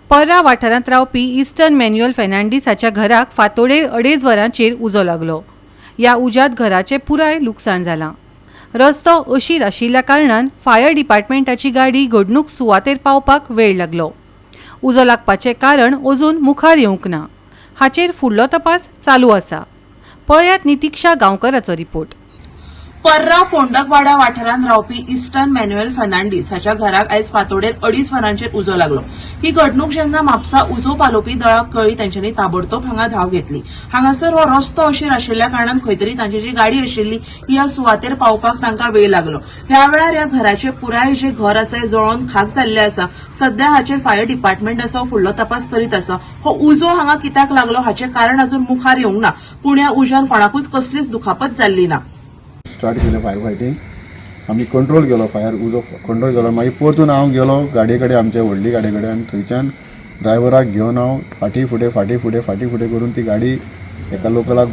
पर्रा वाठारांत रावपी इस्टर्न मॅन्युअल फेर्नांडीस हाच्या घराक फांतोडेर 2.5 वरांचेर उजो लागलो. ह्या उज्यांत घराचें पुराय लुकसाण जालां. रस्तो अशीर आशिल्ल्या कारणान फायर डिपार्टमेंटाची गाडी घडणूक सुवातेर पावपाक वेळ लागलो. उजो लागपाचें कारण अजून मुखार येवंक ना. हाचेर फुडलो तपास चालू आसा. पळयात नितिक्षा गांवकराचो रिपोर्ट. पर्रा फोंडकवाडा वाठारांत रावपी इस्टर्न मॅन्युअल फर्नांडीस हाच्या घराक आयज फांतोडेर 2.5 वरांचेर उजो लागलो. ही घडणूक जेन्ना म्हापसा उजो पालोवपी दळाक कळ्ळी तेंच्यांनी ताबडतोब हांगा धांव घेतली. हांगासर हो रस्तो अशीर आशिल्ल्या कारणान खंय तरी तांची जी गाडी आशिल्ली ह्या सुवातेर पावपाक तांकां वेळ लागलो. ह्या वेळार ह्या घराचे पुराय जे घर आसा जळोवन खाक जाल्ले आसा. सध्या हाचेर फायर डिपार्टमेंट आसा फुडलो तपास करीत आसा. हो उजो हांगा कित्याक लागलो हाचें कारण अजून मुखार येवंक ना. पूण ह्या उज्यान कोणाकूच कसलीच दुखापत जाल्ली ना. स्टार्ट केलें फायर फायटींग. आमी कंट्रोल केलो, फायर उजो कंट्रोल केलो. मागीर परतून हांव गेलो गाडये कडेन, आमचे व्हडली गाडये कडेन, आनी थंयच्यान ड्रायव्हराक घेवन हांव फाटी फुडें करून ती गाडी एका लोकलाक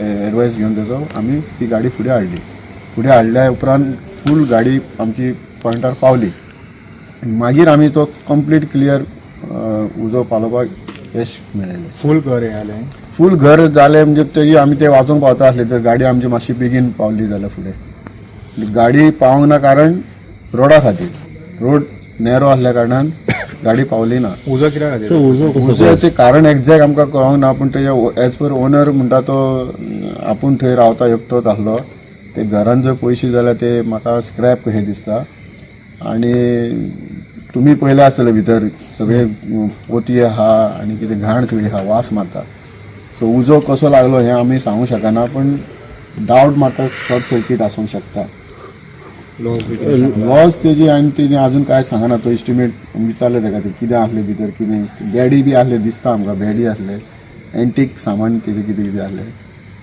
एडवायस घेवन तेजो आमी ती गाडी फुडें हाडल्या उपरांत फूल गाडी आमची पॉयंटार पावली. मागीर आमी तो कंप्लीट क्लियर उजो पालोवपाक यश मेळयलें. फूल घर जालें म्हणजे तरी आमी ते वाचूंक पावता आसले तर गाडी आमची मातशी बेगीन पावली जाल्यार फुडें. गाडी पावंक ना कारण रोडा खातीर, रोड नॅरो आसल्या कारणान गाडी पावली ना. उजोचें कारण एक्झॅक्ट आमकां कळोंक ना. पूण तेजे एज पर ओनर म्हणटा तो आपूण थंय रावता एकटोच आसलो. ते घरान जर पयशे जाल्यार ते म्हाका स्क्रॅप कशें दिसता. आनी तुमी पळयलें आसतलें भितर सगळे पोतये आहा आनी कितें घाण सगळी आहा, वास मारता. सो उजो कसो लागलो हें आमी सांगूंक शकना. पूण डावट मारता शॉर्ट सर्कीट आसूंक शकता. लॉस तेजी आनी तेणी अजून कांय सांगना. तो एस्टिमेट विचारले तेका कितें आसलें भितर, कितें बॅडी बी आसले दिसता आमकां. बॅडी आसले, एंटीक सामान तेजें कितें कितें आसलें.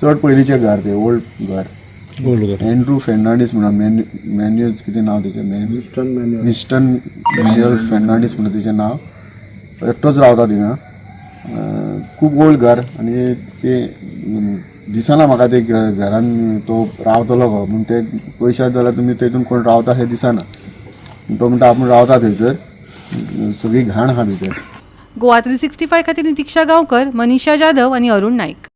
चड पयलींचें घर तें ओल्ड घर. एंड्रू फेर्नांडीस म्हणून मॅन्युअल्स कितें नांव तेचें, इस्टर्न मॅन्युअल फेर्नांडीस म्हणून तेचें नांव. एकटोच रावता थिंगा. खूब ओल्ड घर आनी ते दिसना म्हाका ते घरान तो रावतलो गो. पूण ते पयशे जाल्यार तुमी तेतून कोण रावता हें दिसना. तो म्हणटा आपूण रावता थंयसर, सगळी घाण आहा भितर. गोवा 365 खातीर नितिक्षा गांवकर, मनीषा जाधव आनी अरुण नाईक.